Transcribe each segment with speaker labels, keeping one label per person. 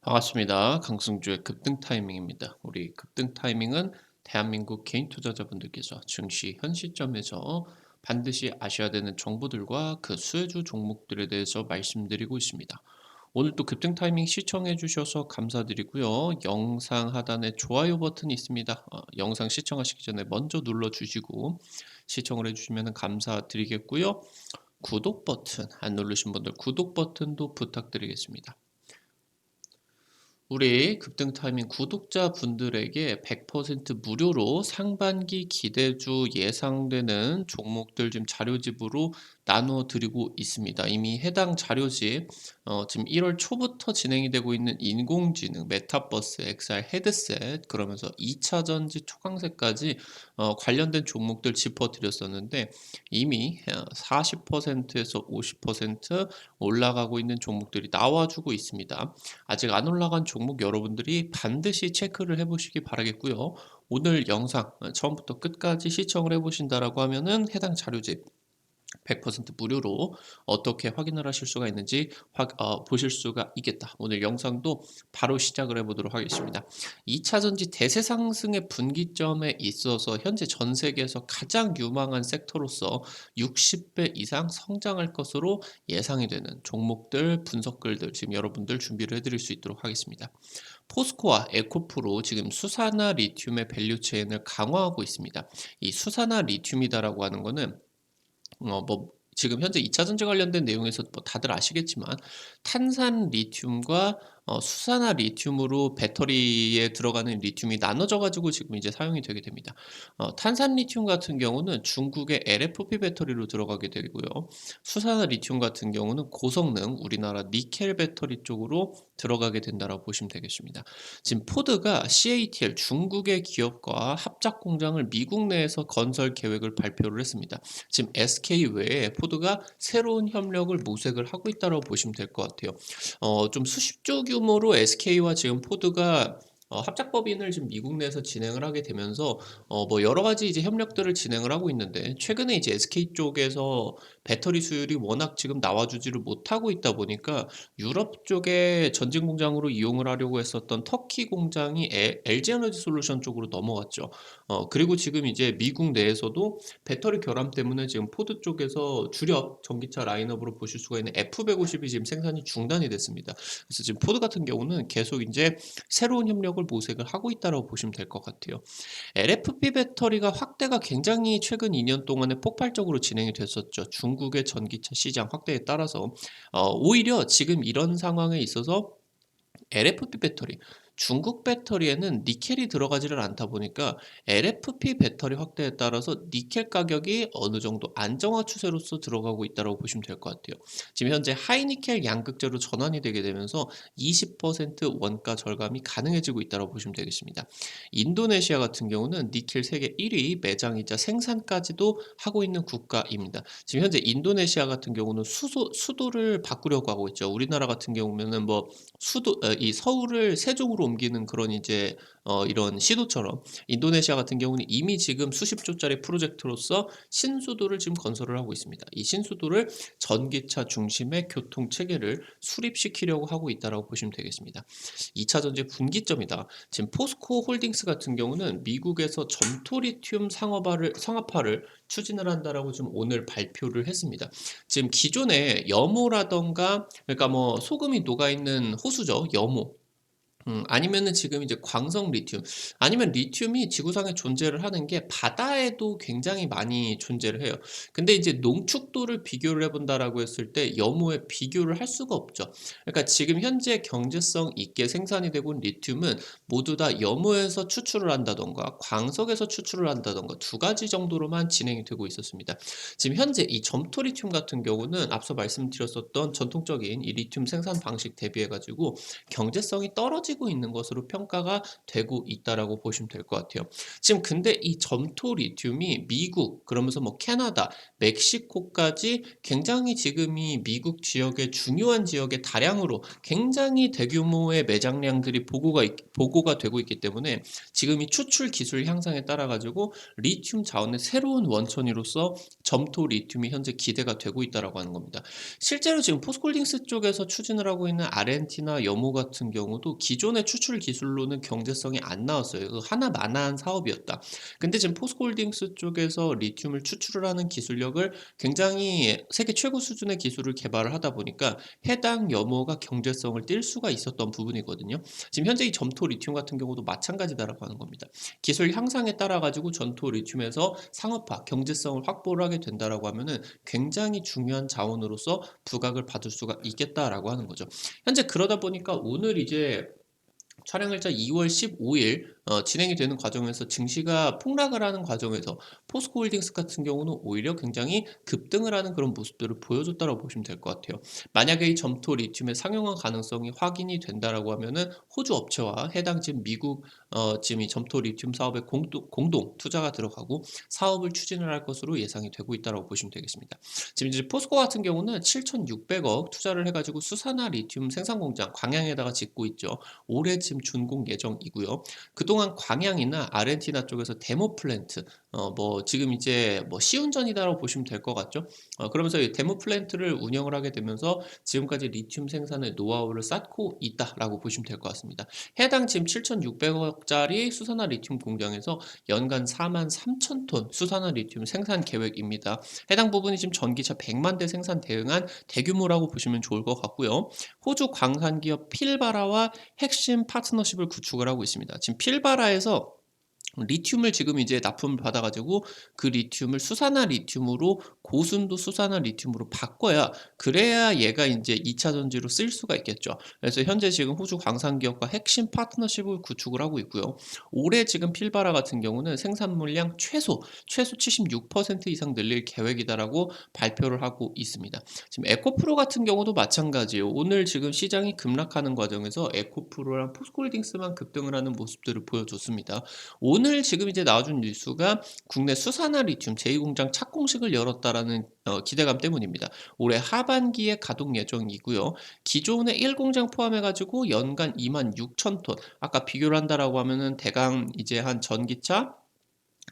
Speaker 1: 반갑습니다. 강승주의 급등 타이밍입니다. 우리 급등 타이밍은 대한민국 개인 투자자분들께서 증시 현 시점에서 반드시 아셔야 되는 정보들과 그 수혜주 종목들에 대해서 말씀드리고 있습니다. 오늘 또 급등 타이밍 시청해 주셔서 감사드리고요. 영상 하단에 좋아요 버튼이 있습니다. 영상 시청하시기 전에 먼저 눌러 주시고 시청을 해주시면 감사드리겠고요. 구독 버튼 안 누르신 분들 구독 버튼도 부탁드리겠습니다. 우리 급등 타이밍 구독자분들에게 100% 무료로 상반기 기대주 예상되는 종목들 지금 자료집으로 나누어 드리고 있습니다. 이미 해당 자료집 지금 1월 초부터 진행이 되고 있는 인공지능, 메타버스, XR 헤드셋 그러면서 2차 전지 초강세까지 관련된 종목들 짚어드렸었는데 이미 40%에서 50% 올라가고 있는 종목들이 나와주고 있습니다. 아직 안 올라간 종목 여러분들이 반드시 체크를 해보시기 바라겠고요. 오늘 영상 처음부터 끝까지 시청을 해보신다라고 하면은 해당 자료집 100% 무료로 어떻게 확인을 하실 수가 있는지 보실 수가 있겠다. 오늘 영상도 바로 시작을 해보도록 하겠습니다. 2차 전지 대세 상승의 분기점에 있어서 현재 전 세계에서 가장 유망한 섹터로서 60배 이상 성장할 것으로 예상이 되는 종목들, 분석글들 지금 여러분들 준비를 해드릴 수 있도록 하겠습니다. 포스코와 에코프로 지금 수산화 리튬의 밸류체인을 강화하고 있습니다. 이 수산화 리튬이다라고 하는 거는 지금 현재 2차 전지 관련된 내용에서 뭐 다들 아시겠지만 탄산 리튬과 수산화 리튬으로 배터리에 들어가는 리튬이 나눠져 가지고 지금 이제 사용이 되게 됩니다. 탄산 리튬 같은 경우는 중국의 LFP 배터리로 들어가게 되고요. 수산화 리튬 같은 경우는 고성능 우리나라 니켈 배터리 쪽으로 들어가게 된다라고 보시면 되겠습니다. 지금 포드가 CATL 중국의 기업과 합작 공장을 미국 내에서 건설 계획을 발표를 했습니다. 지금 SK 외에 포드가 새로운 협력을 모색을 하고 있다고 보시면 될 것 같아요. 좀 수십조 규모로 SK와 지금 포드가 합작법인을 지금 미국 내에서 진행을 하게 되면서 뭐 여러 가지 이제 협력들을 진행을 하고 있는데 최근에 이제 SK 쪽에서 배터리 수율이 워낙 지금 나와주지를 못하고 있다 보니까 유럽 쪽에 전진 공장으로 이용을 하려고 했었던 터키 공장이 LG 에너지 솔루션 쪽으로 넘어갔죠. 그리고 지금 이제 미국 내에서도 배터리 결함 때문에 지금 포드 쪽에서 주력 전기차 라인업으로 보실 수가 있는 F150이 지금 생산이 중단이 됐습니다. 그래서 지금 포드 같은 경우는 계속 이제 새로운 협력을 모색을 하고 있다고 보시면 될 것 같아요. LFP 배터리가 확대가 굉장히 최근 2년 동안에 폭발적으로 진행이 됐었죠. 중국의 전기차 시장 확대에 따라서 오히려 지금 이런 상황에 있어서 LFP 배터리, 중국 배터리에는 니켈이 들어가지를 않다 보니까 LFP 배터리 확대에 따라서 니켈 가격이 어느 정도 안정화 추세로서 들어가고 있다고 보시면 될 것 같아요. 지금 현재 하이니켈 양극재로 전환이 되게 되면서 20% 원가 절감이 가능해지고 있다고 보시면 되겠습니다. 인도네시아 같은 경우는 니켈 세계 1위 매장이자 생산까지도 하고 있는 국가입니다. 지금 현재 인도네시아 같은 경우는 수도를 바꾸려고 하고 있죠. 우리나라 같은 경우면은 뭐 이 서울을 세종으로 옮기는 그런 이제 이런 시도처럼 인도네시아 같은 경우는 이미 지금 수십조짜리 프로젝트로서 신수도를 지금 건설을 하고 있습니다. 이 신수도를 전기차 중심의 교통 체계를 수립시키려고 하고 있다라고 보시면 되겠습니다. 2차 전지 분기점이다. 지금 포스코 홀딩스 같은 경우는 미국에서 점토리튬 상업화를 추진을 한다라고 지금 오늘 발표를 했습니다. 지금 기존에 염호라던가 그러니까 뭐 소금이 녹아 있는 호수죠. 염호. 아니면은 지금 이제 광석 리튬 아니면 리튬이 지구상에 존재를 하는 게 바다에도 굉장히 많이 존재를 해요. 근데 이제 농축도를 비교를 해 본다라고 했을 때 염호에 비교를 할 수가 없죠. 그러니까 지금 현재 경제성 있게 생산이 되고 있는 리튬은 모두 다 염호에서 추출을 한다든가 광석에서 추출을 한다든가 두 가지 정도로만 진행이 되고 있었습니다. 지금 현재 이 점토 리튬 같은 경우는 앞서 말씀드렸었던 전통적인 이 리튬 생산 방식 대비해 가지고 경제성이 떨어지고 빠지고 있는 것으로 평가가 되고 있다라고 보시면 될 것 같아요. 지금 근데 이 점토 리튬이 미국 그러면서 뭐 캐나다, 멕시코까지 굉장히 지금 이 미국 지역의 중요한 지역의 다량으로 굉장히 대규모의 매장량들이 보고가 되고 있기 때문에 지금 이 추출 기술 향상에 따라 가지고 리튬 자원의 새로운 원천이로서 점토 리튬이 현재 기대가 되고 있다라고 하는 겁니다. 실제로 지금 포스코홀딩스 쪽에서 추진을 하고 있는 아르헨티나 염호 같은 경우도 기존의 추출 기술로는 경제성이 안 나왔어요. 그 하나만한 사업이었다. 근데 지금 포스코홀딩스 쪽에서 리튬을 추출을 하는 기술력을 굉장히 세계 최고 수준의 기술을 개발을 하다 보니까 해당 염호가 경제성을 띌 수가 있었던 부분이거든요. 지금 현재 이 점토 리튬 같은 경우도 마찬가지다라고 하는 겁니다. 기술 향상에 따라 가지고 점토 리튬에서 상업화, 경제성을 확보를 하게 된다라고 하면은 굉장히 중요한 자원으로서 부각을 받을 수가 있겠다라고 하는 거죠. 현재 그러다 보니까 오늘 이제 촬영일자 2월 15일 진행이 되는 과정에서 증시가 폭락을 하는 과정에서 포스코홀딩스 같은 경우는 오히려 굉장히 급등을 하는 그런 모습들을 보여줬다고 보시면 될 것 같아요. 만약에 이 점토 리튬의 상용화 가능성이 확인이 된다라고 하면은 호주 업체와 해당 지금 미국 지금 이 점토 리튬 사업에 공동 투자가 들어가고 사업을 추진을 할 것으로 예상이 되고 있다고 보시면 되겠습니다. 지금 이제 포스코 같은 경우는 7,600억 투자를 해가지고 수산화 리튬 생산 공장 광양에다가 짓고 있죠. 올해 지금 준공 예정이고요. 그동안 광양이나 아르헨티나 쪽에서 데모 플랜트, 뭐 지금 이제 뭐 시운전이다라고 보시면 될 것 같죠. 그러면서 이 데모 플랜트를 운영을 하게 되면서 지금까지 리튬 생산의 노하우를 쌓고 있다라고 보시면 될 것 같습니다. 해당 지금 7,600억짜리 수산화 리튬 공장에서 연간 43,000톤 수산화 리튬 생산 계획입니다. 해당 부분이 지금 전기차 100만 대 생산 대응한 대규모라고 보시면 좋을 것 같고요. 호주 광산 기업 필바라와 핵심 파트너십을 구축을 하고 있습니다. 지금 필바라에서 리튬을 지금 이제 납품을 받아가지고 그 리튬을 수산화 리튬으로 고순도 수산화 리튬으로 바꿔야 그래야 얘가 이제 2차 전지로 쓸 수가 있겠죠. 그래서 현재 지금 호주 광산 기업과 핵심 파트너십을 구축을 하고 있고요. 올해 지금 필바라 같은 경우는 생산 물량 최소 76% 이상 늘릴 계획이다라고 발표를 하고 있습니다. 지금 에코프로 같은 경우도 마찬가지예요. 오늘 지금 시장이 급락하는 과정에서 에코프로랑 포스코홀딩스만 급등을 하는 모습들을 보여줬습니다. 오늘 지금 이제 나와준 뉴스가 국내 수산화 리튬 제2공장 착공식을 열었다라는 기대감 때문입니다. 올해 하반기에 가동 예정이고요. 기존의 1공장 포함해가지고 연간 26,000톤. 아까 비교를 한다라고 하면은 대강 이제 한 전기차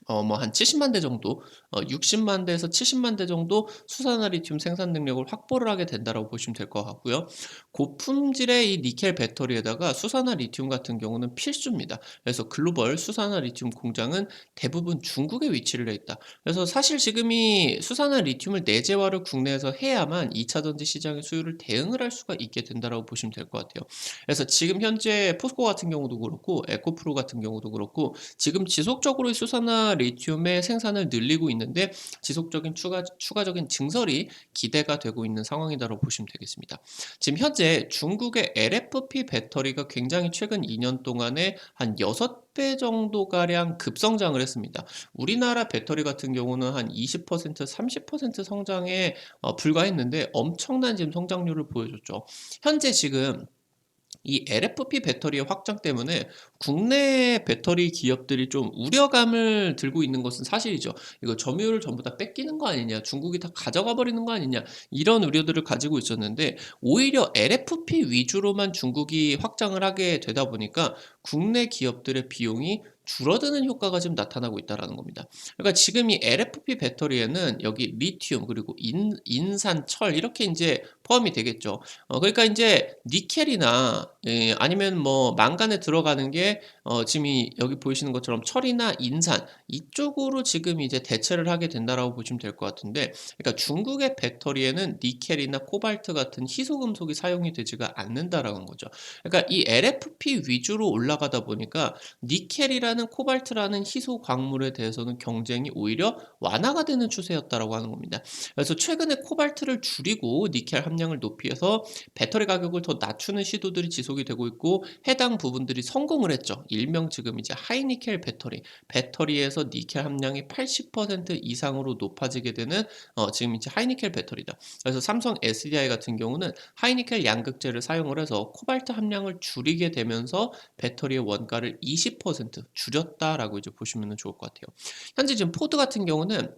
Speaker 1: 뭐 한 70만 대 정도, 60만 대에서 70만 대 정도 수산화 리튬 생산 능력을 확보를 하게 된다라고 보시면 될 것 같고요. 고품질의 이 니켈 배터리에다가 수산화 리튬 같은 경우는 필수입니다. 그래서 글로벌 수산화 리튬 공장은 대부분 중국에 위치를 해 있다. 그래서 사실 지금 이 수산화 리튬을 내재화를 국내에서 해야만 2차 전지 시장의 수요를 대응을 할 수가 있게 된다라고 보시면 될 것 같아요. 그래서 지금 현재 포스코 같은 경우도 그렇고 에코프로 같은 경우도 그렇고 지금 지속적으로 이 수산화 리튬의 생산을 늘리고 있는데 지속적인 추가적인 증설이 기대가 되고 있는 상황이다라고 보시면 되겠습니다. 지금 현재 중국의 LFP 배터리가 굉장히 최근 2년 동안에 한 6배 정도가량 급성장을 했습니다. 우리나라 배터리 같은 경우는 한 20%, 30% 성장에 불과했는데 엄청난 지금 성장률을 보여줬죠. 현재 지금 이 LFP 배터리의 확장 때문에 국내 배터리 기업들이 좀 우려감을 들고 있는 것은 사실이죠. 이거 점유율을 전부 다 뺏기는 거 아니냐, 중국이 다 가져가 버리는 거 아니냐, 이런 우려들을 가지고 있었는데 오히려 LFP 위주로만 중국이 확장을 하게 되다 보니까 국내 기업들의 비용이 줄어드는 효과가 지금 나타나고 있다는 겁니다. 그러니까 지금 이 LFP 배터리에는 여기 리튬 그리고 인산, 철 이렇게 이제 포함이 되겠죠. 그러니까 이제 니켈이나 아니면 뭐 망간에 들어가는 게 지금 여기 보이시는 것처럼 철이나 인산 이쪽으로 지금 이제 대체를 하게 된다라고 보시면 될 것 같은데, 그러니까 중국의 배터리에는 니켈이나 코발트 같은 희소금속이 사용이 되지가 않는다라는 거죠. 그러니까 이 LFP 위주로 올라가다 보니까 니켈이라는 니켈보다는 코발트라는 희소 광물에 대해서는 경쟁이 오히려 완화가 되는 추세였다라고 하는 겁니다. 그래서 최근에 코발트를 줄이고 니켈 함량을 높여서 배터리 가격을 더 낮추는 시도들이 지속이 되고 있고 해당 부분들이 성공을 했죠. 일명 지금 이제 하이니켈 배터리에서 니켈 함량이 80% 이상으로 높아지게 되는 지금 이제 하이니켈 배터리다. 그래서 삼성 SDI 같은 경우는 하이니켈 양극재를 사용을 해서 코발트 함량을 줄이게 되면서 배터리의 원가를 20% 줄였다라고 이제 보시면 좋을 것 같아요. 현재 지금 포드 같은 경우는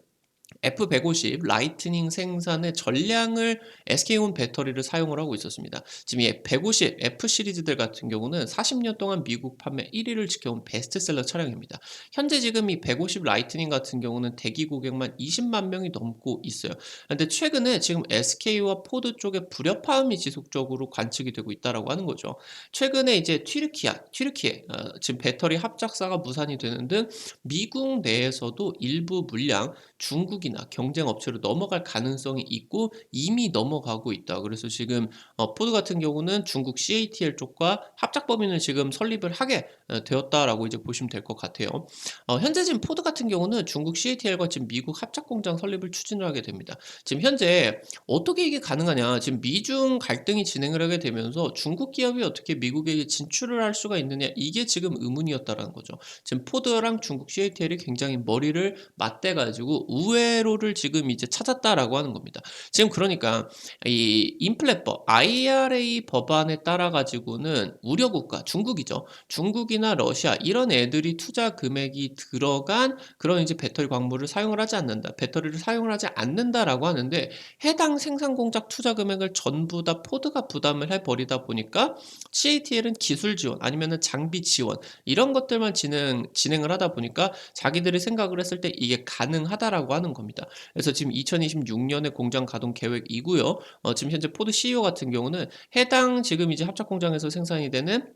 Speaker 1: F150 라이트닝 생산의 전량을 SK온 배터리를 사용을 하고 있었습니다. 지금 이 150 F 시리즈들 같은 경우는 40년 동안 미국 판매 1위를 지켜온 베스트셀러 차량입니다. 현재 지금 이 150 라이트닝 같은 경우는 대기 고객만 20만 명이 넘고 있어요. 근데 최근에 지금 SK와 포드 쪽에 불협화음이 지속적으로 관측이 되고 있다라고 하는 거죠. 최근에 이제 튀르키예 지금 배터리 합작사가 무산이 되는 등 미국 내에서도 일부 물량 중국이나 경쟁 업체로 넘어갈 가능성이 있고 이미 넘어가고 있다. 그래서 지금 포드 같은 경우는 중국 CATL 쪽과 합작 법인을 지금 설립을 하게 되었다라고 이제 보시면 될 것 같아요. 현재 지금 포드 같은 경우는 중국 CATL과 지금 미국 합작 공장 설립을 추진을 하게 됩니다. 지금 현재 어떻게 이게 가능하냐? 지금 미중 갈등이 진행을 하게 되면서 중국 기업이 어떻게 미국에 진출을 할 수가 있느냐? 이게 지금 의문이었다라는 거죠. 지금 포드랑 중국 CATL이 굉장히 머리를 맞대가지고 우회로를 지금 이제 찾았다라고 하는 겁니다. 지금 그러니까 이 인플레법 IRA 법안에 따라 가지고는 우려국가 중국이죠. 중국이나 러시아 이런 애들이 투자 금액이 들어간 그런 이제 배터리 광물을 사용을 하지 않는다. 배터리를 사용을 하지 않는다라고 하는데 해당 생산 공작 투자 금액을 전부 다 포드가 부담을 해 버리다 보니까 CATL은 기술 지원 아니면은 장비 지원 이런 것들만 진행을 하다 보니까 자기들이 생각을 했을 때 이게 가능하다라고 하는 겁니다. 그래서 지금 2026년에 공장 가동 계획이고요. 지금 현재 포드 CEO 같은 경우는 해당 지금 이제 합작 공장에서 생산이 되는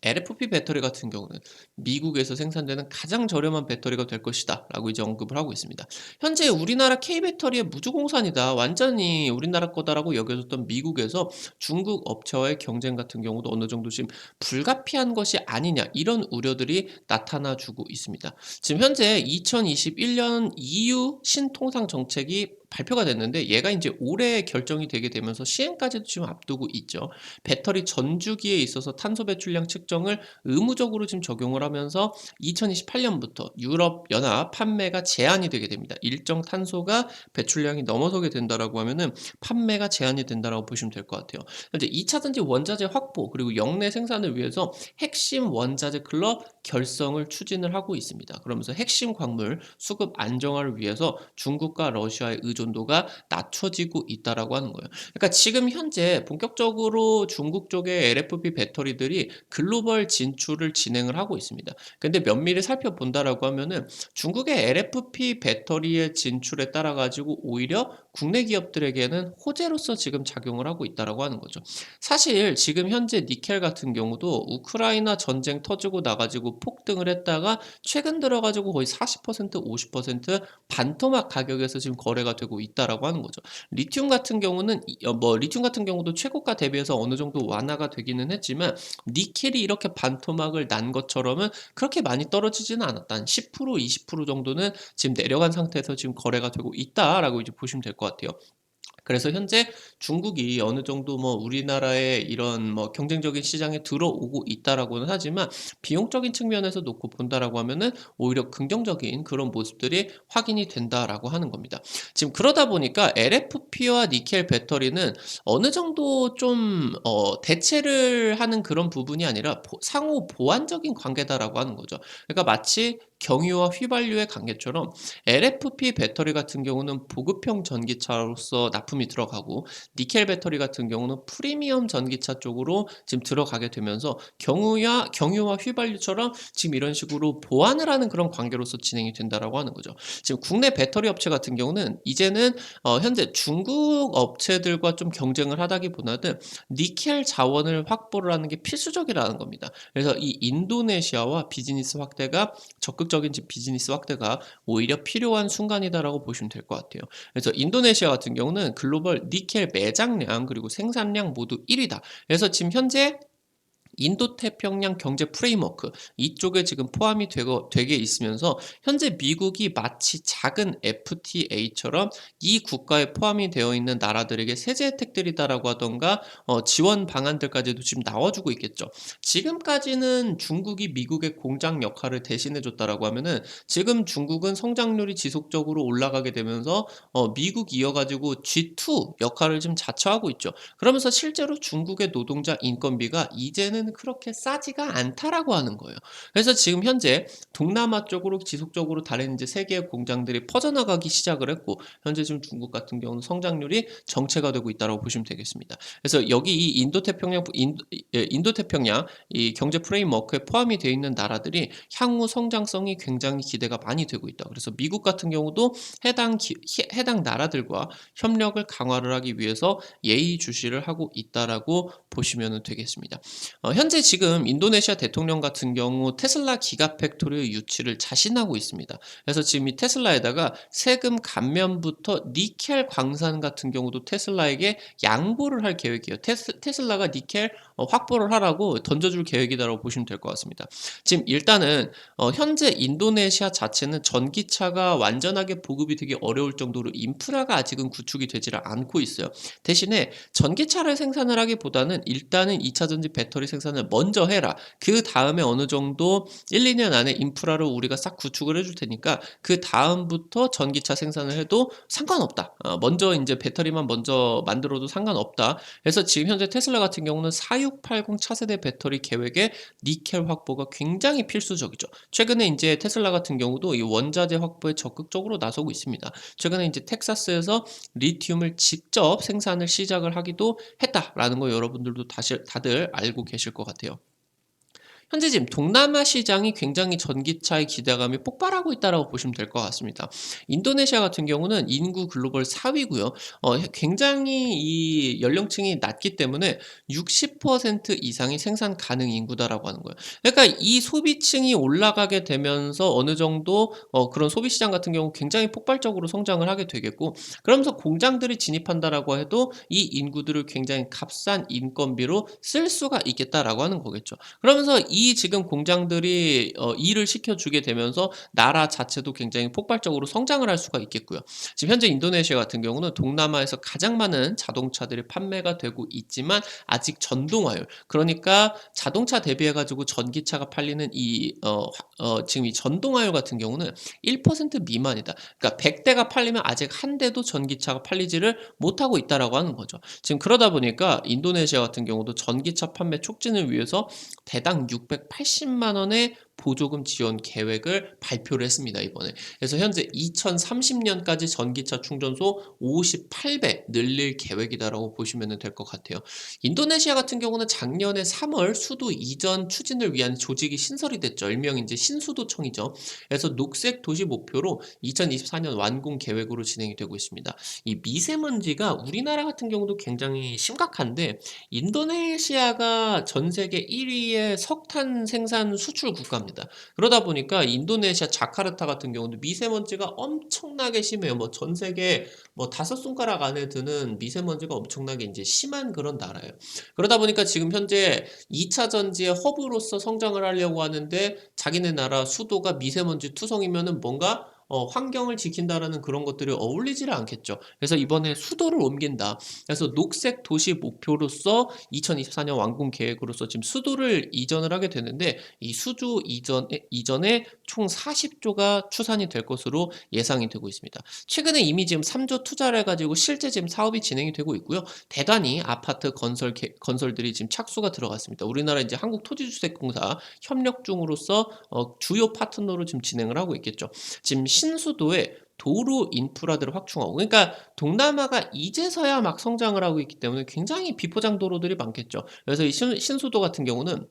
Speaker 1: LFP 배터리 같은 경우는 미국에서 생산되는 가장 저렴한 배터리가 될 것이다 라고 이제 언급을 하고 있습니다. 현재 우리나라 K배터리의 무주공산이다 완전히 우리나라 거다라고 여겨졌던 미국에서 중국 업체와의 경쟁 같은 경우도 어느 정도 지금 불가피한 것이 아니냐 이런 우려들이 나타나주고 있습니다. 지금 현재 2021년 EU 신통상 정책이 발표가 됐는데 얘가 이제 올해 결정이 되게 되면서 시행까지도 지금 앞두고 있죠. 배터리 전주기에 있어서 탄소 배출량 측정을 의무적으로 지금 적용을 하면서 2028년부터 유럽 연합 판매가 제한이 되게 됩니다. 일정 탄소가 배출량이 넘어서게 된다라고 하면은 판매가 제한이 된다라고 보시면 될 것 같아요. 현재 2차전지 원자재 확보 그리고 역내 생산을 위해서 핵심 원자재 클럽 결성을 추진을 하고 있습니다. 그러면서 핵심 광물 수급 안정화를 위해서 중국과 러시아의 의존도가 낮춰지고 있다라고 하는 거예요. 그러니까 지금 현재 본격적으로 중국 쪽의 LFP 배터리들이 글로벌 진출을 진행을 하고 있습니다. 근데 면밀히 살펴본다라고 하면은 중국의 LFP 배터리의 진출에 따라 가지고 오히려 국내 기업들에게는 호재로서 지금 작용을 하고 있다라고 하는 거죠. 사실 지금 현재 니켈 같은 경우도 우크라이나 전쟁 터지고 나가지고 폭등을 했다가 최근 들어가지고 거의 40% 50% 반토막 가격에서 지금 거래가 되고 있다라고 하는 거죠. 리튬 같은 경우는 리튬 같은 경우도 최고가 대비해서 어느 정도 완화가 되기는 했지만 니켈이 이렇게 반토막을 난 것처럼은 그렇게 많이 떨어지지는 않았다. 한 10% 20% 정도는 지금 내려간 상태에서 지금 거래가 되고 있다라고 이제 보시면 될 것 같아요. 그래서 현재 중국이 어느 정도 뭐 우리나라의 이런 뭐 경쟁적인 시장에 들어오고 있다라고는 하지만 비용적인 측면에서 놓고 본다라고 하면은 오히려 긍정적인 그런 모습들이 확인이 된다라고 하는 겁니다. 지금 그러다 보니까 LFP와 니켈 배터리는 어느 정도 좀 대체를 하는 그런 부분이 아니라 상호 보완적인 관계다라고 하는 거죠. 그러니까 마치 경유와 휘발유의 관계처럼 LFP 배터리 같은 경우는 보급형 전기차로서 납품이 들어가고 니켈 배터리 같은 경우는 프리미엄 전기차 쪽으로 지금 들어가게 되면서 경유와 휘발유처럼 지금 이런 식으로 보완을 하는 그런 관계로서 진행이 된다라고 하는 거죠. 지금 국내 배터리 업체 같은 경우는 이제는 현재 중국 업체들과 좀 경쟁을 하다기보다는 니켈 자원을 확보를 하는 게 필수적이라는 겁니다. 그래서 이 인도네시아와 비즈니스 확대가 적극적인 비즈니스 확대가 오히려 필요한 순간이다라고 보시면 될 것 같아요. 그래서 인도네시아 같은 경우는 글로벌 니켈 매장량 그리고 생산량 모두 1위다. 그래서 지금 현재 인도태평양 경제 프레임워크 이쪽에 지금 포함이 되게 있으면서 현재 미국이 마치 작은 FTA처럼 이 국가에 포함이 되어 있는 나라들에게 세제 혜택들이다라고 하던가 지원 방안들까지도 지금 나와주고 있겠죠. 지금까지는 중국이 미국의 공장 역할을 대신해 줬다라고 하면은 지금 중국은 성장률이 지속적으로 올라가게 되면서 미국 이어가지고 G2 역할을 좀 자처하고 있죠. 그러면서 실제로 중국의 노동자 인건비가 이제는 그렇게 싸지가 않다라고 하는 거예요. 그래서 지금 현재 동남아 쪽으로 지속적으로 다른 이제 세계의 공장들이 퍼져나가기 시작을 했고 현재 지금 중국 같은 경우는 성장률이 정체가 되고 있다고 보시면 되겠습니다. 그래서 여기 이 인도태평양 이 경제 프레임워크에 포함이 되어 있는 나라들이 향후 성장성이 굉장히 기대가 많이 되고 있다. 그래서 미국 같은 경우도 해당 나라들과 협력을 강화를 하기 위해서 예의주시를 하고 있다라고 보시면 되겠습니다. 현재 지금 인도네시아 대통령 같은 경우 테슬라 기가 팩토리 유치를 자신하고 있습니다. 그래서 지금 이 테슬라에다가 세금 감면부터 니켈 광산 같은 경우도 테슬라에게 양보를 할 계획이에요. 테슬라가 니켈 확보를 하라고 던져줄 계획이다라고 보시면 될 것 같습니다. 지금 일단은 현재 인도네시아 자체는 전기차가 완전하게 보급이 되기 어려울 정도로 인프라가 아직은 구축이 되지를 않고 있어요. 대신에 전기차를 생산을 하기보다는 일단은 2차전지 배터리 생산을 먼저 해라. 그 다음에 어느 정도 1, 2년 안에 인프라를 우리가 싹 구축을 해줄 테니까 그 다음부터 전기차 생산을 해도 상관없다. 먼저 이제 배터리만 먼저 만들어도 상관없다. 그래서 지금 현재 테슬라 같은 경우는 4680 차세대 배터리 계획에 니켈 확보가 굉장히 필수적이죠. 최근에 이제 테슬라 같은 경우도 이 원자재 확보에 적극적으로 나서고 있습니다. 최근에 이제 텍사스에서 리튬을 직접 생산을 시작을 하기도 했다라는 거 여러분들도 다들 알고 계실 것 같아요. 현재 지금 동남아 시장이 굉장히 전기차의 기대감이 폭발하고 있다고 보시면 될 것 같습니다. 인도네시아 같은 경우는 인구 글로벌 4위고요. 굉장히 이 연령층이 낮기 때문에 60% 이상이 생산 가능 인구다라고 하는 거예요. 그러니까 이 소비층이 올라가게 되면서 어느 정도 그런 소비 시장 같은 경우 굉장히 폭발적으로 성장을 하게 되겠고 그러면서 공장들이 진입한다라고 해도 이 인구들을 굉장히 값싼 인건비로 쓸 수가 있겠다라고 하는 거겠죠. 그러면서 이 지금 공장들이 일을 시켜주게 되면서 나라 자체도 굉장히 폭발적으로 성장을 할 수가 있겠고요. 지금 현재 인도네시아 같은 경우는 동남아에서 가장 많은 자동차들이 판매가 되고 있지만 아직 전동화율 그러니까 자동차 대비해 가지고 전기차가 팔리는 지금 이 전동화율 같은 경우는 1% 미만이다. 그러니까 100대가 팔리면 아직 한 대도 전기차가 팔리지를 못하고 있다라고 하는 거죠. 지금 그러다 보니까 인도네시아 같은 경우도 전기차 판매 촉진을 위해서 대당 680만 원의 보조금 지원 계획을 발표를 했습니다, 이번에. 그래서 현재 2030년까지 전기차 충전소 58배 늘릴 계획이다라고 보시면 될 것 같아요. 인도네시아 같은 경우는 작년에 3월 수도 이전 추진을 위한 조직이 신설이 됐죠. 일명 이제 신수도청이죠. 그래서 녹색 도시 목표로 2024년 완공 계획으로 진행이 되고 있습니다. 이 미세먼지가 우리나라 같은 경우도 굉장히 심각한데 인도네시아가 전 세계 1위의 석탄 생산 수출 국가입니다. 그러다 보니까 인도네시아 자카르타 같은 경우도 미세먼지가 엄청나게 심해요. 뭐 전 세계 뭐 5손가락 안에 드는 미세먼지가 엄청나게 이제 심한 그런 나라예요. 그러다 보니까 지금 현재 2차 전지의 허브로서 성장을 하려고 하는데 자기네 나라 수도가 미세먼지 투성이면은 뭔가 환경을 지킨다라는 그런 것들이 어울리지를 않겠죠. 그래서 이번에 수도를 옮긴다. 그래서 녹색 도시 목표로서 2024년 완공 계획으로서 지금 수도를 이전을 하게 되는데 이 수도 이전에 총 40조가 추산이 될 것으로 예상이 되고 있습니다. 최근에 이미 지금 3조 투자를 해가지고 실제 지금 사업이 진행이 되고 있고요. 대단히 아파트 건설들이 지금 착수가 들어갔습니다. 우리나라 이제 한국토지주택공사 협력 중으로서 주요 파트너로 지금 진행을 하고 있겠죠. 지금 신수도에 도로 인프라들을 확충하고 그러니까 동남아가 이제서야 막 성장을 하고 있기 때문에 굉장히 비포장 도로들이 많겠죠. 그래서 이 신수도 같은 경우는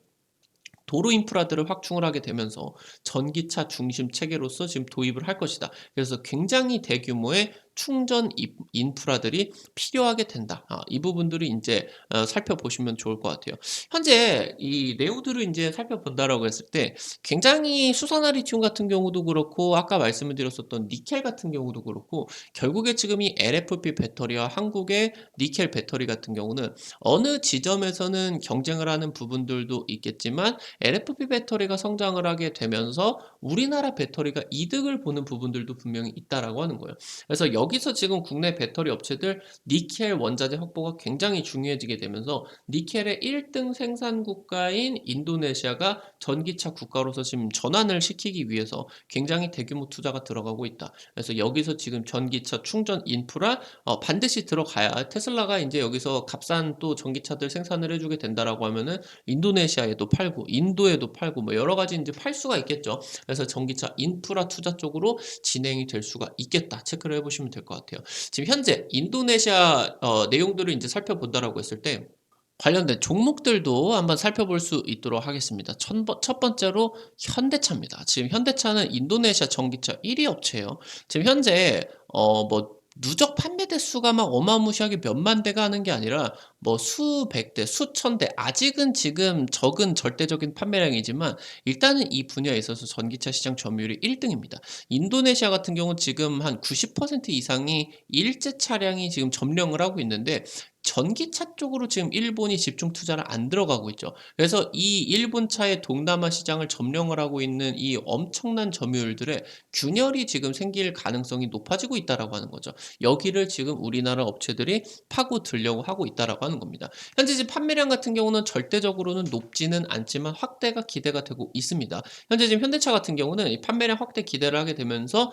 Speaker 1: 도로 인프라들을 확충을 하게 되면서 전기차 중심 체계로서 지금 도입을 할 것이다. 그래서 굉장히 대규모의 충전 인프라들이 필요하게 된다. 이 부분들이 인제 살펴보시면 좋을 것 같아요. 현재 이 내용들을 인제 살펴본다라고 했을 때 굉장히 수산화 리튬 같은 경우도 그렇고 아까 말씀을 드렸었던 니켈 같은 경우도 그렇고 결국에 지금 이 LFP 배터리와 한국의 니켈 배터리 같은 경우는 어느 지점에서는 경쟁을 하는 부분들도 있겠지만 LFP 배터리가 성장을 하게 되면서 우리나라 배터리가 이득을 보는 부분들도 분명히 있다라고 하는 거예요. 그래서 여기서 지금 국내 배터리 업체들 니켈 원자재 확보가 굉장히 중요해지게 되면서 니켈의 1등 생산 국가인 인도네시아가 전기차 국가로서 지금 전환을 시키기 위해서 굉장히 대규모 투자가 들어가고 있다. 그래서 여기서 지금 전기차 충전 인프라 반드시 들어가야 테슬라가 이제 여기서 값싼 또 전기차들 생산을 해주게 된다라고 하면은 인도네시아에도 팔고 인도에도 팔고 뭐 여러 가지 이제 팔 수가 있겠죠. 그래서 전기차 인프라 투자 쪽으로 진행이 될 수가 있겠다. 체크를 해보시면 될 것 같아요. 지금 현재 인도네시아 내용들을 이제 살펴본다라고 했을 때 관련된 종목들도 한번 살펴볼 수 있도록 하겠습니다. 첫 번째로 현대차입니다. 지금 현대차는 인도네시아 전기차 1위 업체예요. 지금 현재 뭐 누적 판매 대수가 막 어마무시하게 몇만 대가 하는 게 아니라 뭐 수백 대, 수천 대, 아직은 지금 적은 절대적인 판매량이지만 일단은 이 분야에 있어서 전기차 시장 점유율이 1등입니다. 인도네시아 같은 경우는 지금 한 90% 이상이 일제 차량이 지금 점령을 하고 있는데 전기차 쪽으로 지금 일본이 집중 투자를 안 들어가고 있죠. 그래서 이 일본 차의 동남아 시장을 점령을 하고 있는 이 엄청난 점유율들의 균열이 지금 생길 가능성이 높아지고 있다라고 하는 거죠. 여기를 지금 우리나라 업체들이 파고들려고 하고 있다라고 하는 겁니다. 현재 지금 판매량 같은 경우는 절대적으로는 높지는 않지만 확대가 기대가 되고 있습니다. 현재 지금 현대차 같은 경우는 이 판매량 확대 기대를 하게 되면서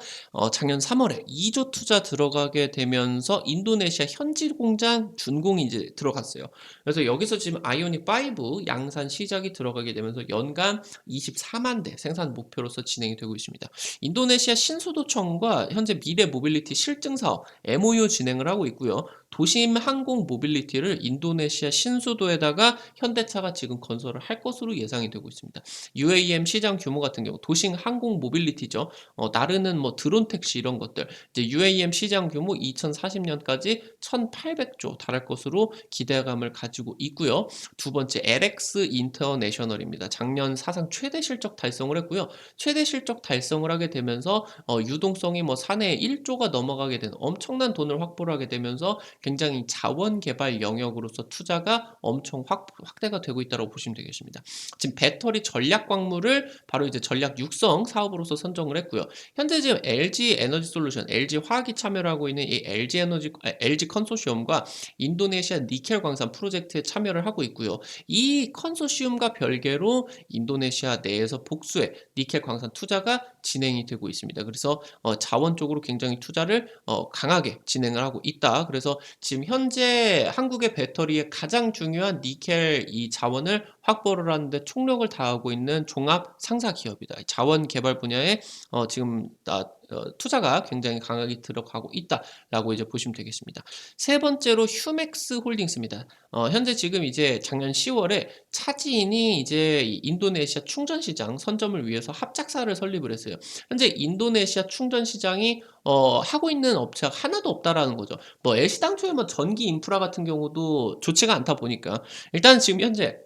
Speaker 1: 작년 3월에 2조 투자 들어가게 되면서 인도네시아 현지 공장 준공이 이제 들어갔어요. 그래서 여기서 지금 아이오닉 5 양산 시작이 들어가게 되면서 연간 24만 대 생산 목표로서 진행이 되고 있습니다. 인도네시아 신수도청과 현재 미래 모빌리티 실증 사업 MOU 진행을 하고 있고요. 도심 항공 모빌리티를 인도네시아 신수도에다가 현대차가 지금 건설을 할 것으로 예상이 되고 있습니다. UAM 시장 규모 같은 경우 도심 항공 모빌리티죠. 나르는 뭐 드론 택시 이런 것들 이제 UAM 시장 규모 2040년까지 1,800조 달할 것으로 기대감을 가지고 있고요. 두 번째 LX 인터내셔널입니다. 작년 사상 최대 실적 달성을 했고요. 최대 실적 달성을 하게 되면서 유동성이 뭐 사내에 1조가 넘어가게 되는 엄청난 돈을 확보를 하게 되면서 굉장히 자원 개발 영역으로서 투자가 엄청 확대가 되고 있다고 보시면 되겠습니다. 지금 배터리 전략 광물을 바로 이제 전략 육성 사업으로서 선정을 했고요. 현재 지금 LG 에너지 솔루션, LG 화학이 참여를 하고 있는 이 LG 컨소시엄과 인도네시아 니켈 광산 프로젝트에 참여를 하고 있고요. 이 컨소시엄과 별개로 인도네시아 내에서 복수의 니켈 광산 투자가 진행이 되고 있습니다. 그래서 자원 쪽으로 굉장히 투자를 강하게 진행을 하고 있다. 그래서 지금 현재 한국의 배터리의 가장 중요한 니켈 이 자원을 확보를 하는데 총력을 다하고 있는 종합 상사 기업이다. 자원 개발 분야에 지금 투자가 굉장히 강하게 들어가고 있다라고 이제 보시면 되겠습니다. 세 번째로 휴맥스 홀딩스입니다. 현재 지금 이제 작년 10월에 차지인이 이제 인도네시아 충전 시장 선점을 위해서 합작사를 설립을 했어요. 현재 인도네시아 충전 시장이 하고 있는 업체가 하나도 없다라는 거죠. 뭐 애시당초에 뭐 전기 인프라 같은 경우도 좋지가 않다 보니까 일단 지금 현재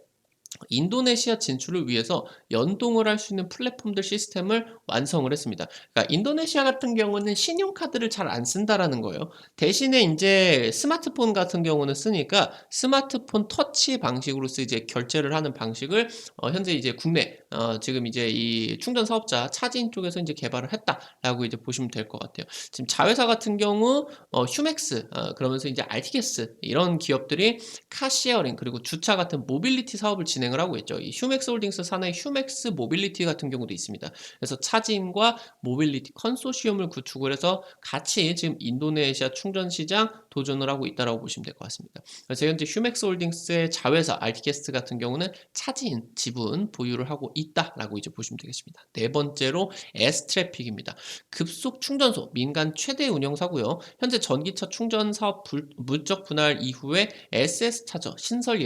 Speaker 1: 인도네시아 진출을 위해서 연동을 할 수 있는 플랫폼들 시스템을 완성을 했습니다. 그러니까 인도네시아 같은 경우는 신용카드를 잘 안 쓴다라는 거예요. 대신에 이제 스마트폰 같은 경우는 쓰니까 스마트폰 터치 방식으로서 이제 결제를 하는 방식을 현재 이제 국내 지금 이제 이 충전 사업자 차진 쪽에서 이제 개발을 했다라고 이제 보시면 될 것 같아요. 지금 자회사 같은 경우 휴맥스 그러면서 이제 RTX 이런 기업들이 카시어링 그리고 주차 같은 모빌리티 사업을 진행을 하고 있죠. 이 휴맥스 홀딩스 산하의 휴맥스 모빌리티 같은 경우도 있습니다. 그래서 차진과 모빌리티 컨소시엄을 구축을 해서 같이 지금 인도네시아 충전 시장 도전을 하고 있다고 보시면 될 것 같습니다. 그래서 현재 휴맥스 홀딩스의 자회사 RTX 같은 경우는 차진 지분 보유를 하고 있다라고 이제 보시면 되겠습니다. 네 번째로 S트래픽입니다. 급속 충전소 민간 최대 운영사고요. 현재 전기차 충전 사업 물적 분할 이후에 SS 차저 신설이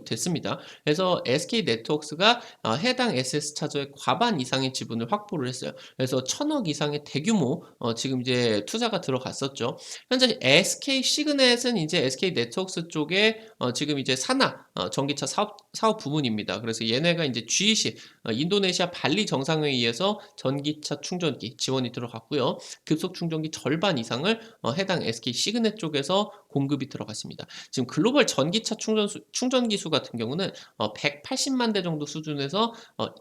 Speaker 1: 됐습니다. 있습니다. 그래서 SK네트워크스가 해당 SS 차저의 과반 이상의 지분을 확보를 했어요. 그래서 1,000억 이상의 대규모 지금 이제 투자가 들어갔었죠. 현재 SK 시그넷은 이제 SK 네트워크스 쪽에 지금 이제 산하 전기차 사업 부문입니다. 그래서 얘네가 이제 GEC 인도네시아 발리 정상회의에서 전기차 충전기 지원이 들어갔고요. 급속 충전기 절반 이상을 해당 SK 시그넷 쪽에서 공급이 들어갔습니다. 지금 글로벌 전기차 충전기 수 같은 경우는 180만 대 정도 수준에서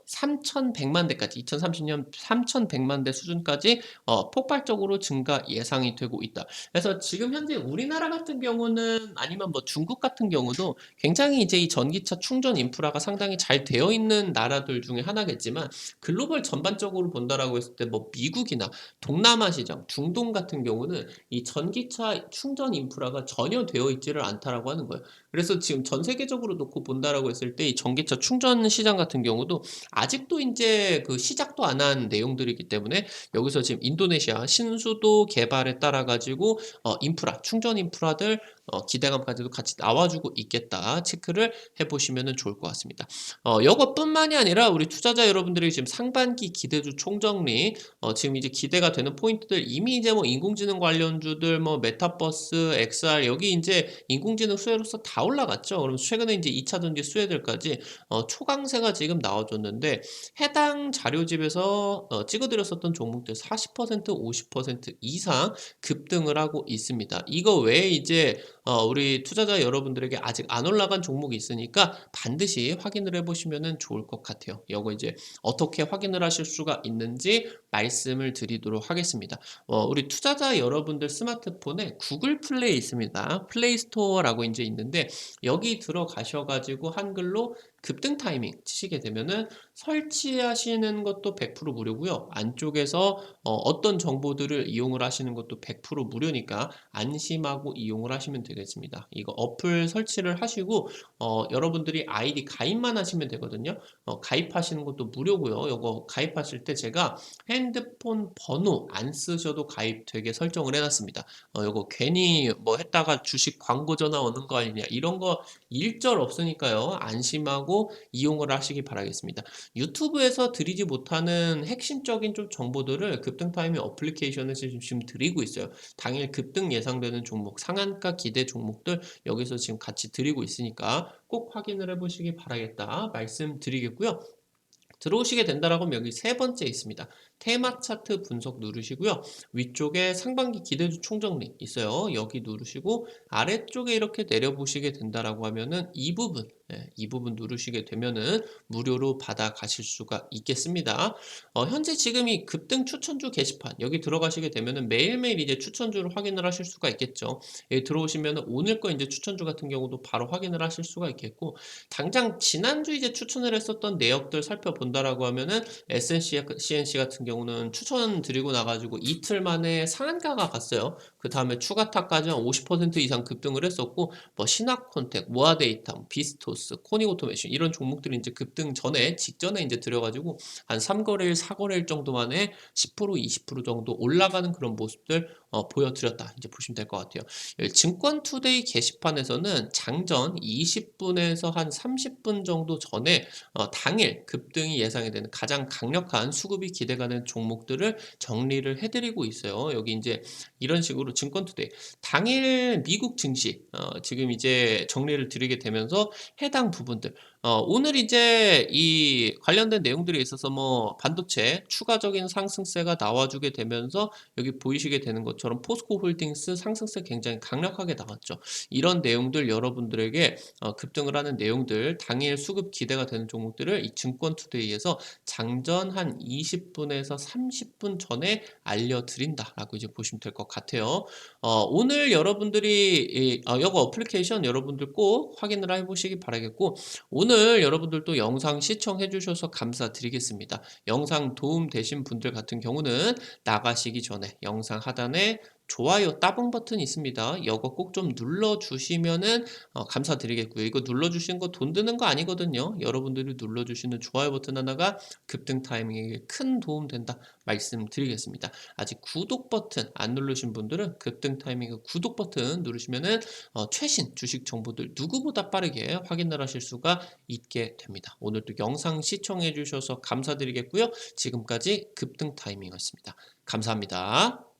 Speaker 1: 3,100만 대까지 2030년 3,100만 대 수준까지 폭발적으로 증가 예상이 되고 있다. 그래서 지금 현재 우리나라 같은 경우는 아니면 뭐 중국 같은 경우도 굉장히 이제 이 전기차 충전 인프라가 상당히 잘 되어 있는 나라들 중에 하나겠지만 글로벌 전반적으로 본다라고 했을 때 뭐 미국이나 동남아 시장, 중동 같은 경우는 이 전기차 충전 인프라가 전혀 되어 있지를 않다라고 하는 거예요. 그래서 지금 전 세계적으로 놓고 본다라고 했을 때 이 전기차 충전 시장 같은 경우도 아직도 이제 그 시작도 안 한 내용들이기 때문에 여기서 지금 인도네시아 신수도 개발에 따라 가지고 인프라, 충전 인프라들 기대감까지도 같이 나와주고 있겠다. 체크를 해보시면 좋을 것 같습니다. 이것뿐만이 아니라 우리 투자자 여러분들이 지금 상반기 기대주 총정리 지금 이제 기대가 되는 포인트들 이미 이제 뭐 인공지능 관련주들 뭐 메타버스, XR 여기 이제 인공지능 수혜로서 다 올라갔죠. 그럼 최근에 이제 2차전지 수혜들까지 초강세가 지금 나와줬는데 해당 자료집에서 찍어드렸었던 종목들 40% 50% 이상 급등을 하고 있습니다. 이거 외에 이제 우리 투자자 여러분들에게 아직 안 올라간 종목이 있으니까 반드시 확인을 해보시면 좋을 것 같아요. 이거 이제 어떻게 확인을 하실 수가 있는지 말씀을 드리도록 하겠습니다. 우리 투자자 여러분들 스마트폰에 구글 플레이 있습니다. 플레이 스토어라고 이제 있는데 여기 들어가셔가지고 한글로 급등 타이밍 치시게 되면은 설치하시는 것도 100% 무료고요. 안쪽에서 어떤 정보들을 이용을 하시는 것도 100% 무료니까 안심하고 이용을 하시면 되겠습니다. 이거 어플 설치를 하시고 여러분들이 아이디 가입만 하시면 되거든요. 가입하시는 것도 무료고요. 이거 가입하실 때 제가 핸드폰 번호 안 쓰셔도 가입되게 설정을 해놨습니다. 이거 괜히 뭐 했다가 주식 광고 전화 오는 거 아니냐 이런 거 일절 없으니까요. 안심하고 이용을 하시기 바라겠습니다. 유튜브에서 드리지 못하는 핵심적인 좀 정보들을 급등타이밍 어플리케이션에서 지금 드리고 있어요. 당일 급등 예상되는 종목, 상한가 기대 종목들 여기서 지금 같이 드리고 있으니까 꼭 확인을 해보시기 바라겠다 말씀드리겠고요. 들어오시게 된다라고 하면 여기 세 번째 있습니다. 테마 차트 분석 누르시고요. 위쪽에 상반기 기대주 총정리 있어요. 여기 누르시고 아래쪽에 이렇게 내려보시게 된다라고 하면은 이 부분 누르시게 되면은 무료로 받아 가실 수가 있겠습니다. 현재 지금 이 급등 추천주 게시판 여기 들어가시게 되면은 매일매일 이제 추천주를 확인을 하실 수가 있겠죠. 여기 들어오시면은 오늘 거 이제 추천주 같은 경우도 바로 확인을 하실 수가 있겠고 당장 지난주 이제 추천을 했었던 내역들 살펴본다라고 하면은 SNCNC 같은 경우는 추천드리고 나가지고 이틀 만에 상한가가 갔어요. 그 다음에 추가타까지 한 50% 이상 급등을 했었고 뭐 신학콘텍, 모아데이터, 비스토스, 코닉오토메이션 이런 종목들이 이제 급등 전에 직전에 이제 들여가지고 한 3거래일, 4거래일 정도 만에 10% 20% 정도 올라가는 그런 모습들 보여드렸다 이제 보시면 될 것 같아요. 증권투데이 게시판에서는 장전 20분에서 한 30분 정도 전에 당일 급등이 예상이 되는 가장 강력한 수급이 기대가 되는 종목들을 정리를 해드리고 있어요. 여기 이제 이런 식으로 증권투데이 당일 미국 증시 지금 이제 정리를 드리게 되면서 해당 부분들 오늘 이제 이 관련된 내용들에 있어서 뭐 반도체 추가적인 상승세가 나와주게 되면서 여기 보이시게 되는 것처럼 포스코 홀딩스 상승세 굉장히 강력하게 나왔죠. 이런 내용들 여러분들에게 급등을 하는 내용들 당일 수급 기대가 되는 종목들을 이 증권투데이에서 장전 한 20분에서 30분 전에 알려드린다라고 이제 보시면 될 것 같아요. 오늘 여러분들이 이거 어플리케이션 여러분들 꼭 확인을 해보시기 바라겠고 오늘 여러분들도 영상 시청해 주셔서 감사드리겠습니다. 영상 도움 되신 분들 같은 경우는 나가시기 전에 영상 하단에 좋아요 따봉 버튼이 있습니다. 이거 꼭 좀 눌러주시면은 감사드리겠고요. 이거 눌러주신 거 돈 드는 거 아니거든요. 여러분들이 눌러주시는 좋아요 버튼 하나가 급등 타이밍에 큰 도움 된다 말씀드리겠습니다. 아직 구독 버튼 안 누르신 분들은 급등 타이밍에 구독 버튼 누르시면은 최신 주식 정보들 누구보다 빠르게 확인을 하실 수가 있게 됩니다. 오늘도 영상 시청해 주셔서 감사드리겠고요. 지금까지 급등 타이밍이었습니다. 감사합니다.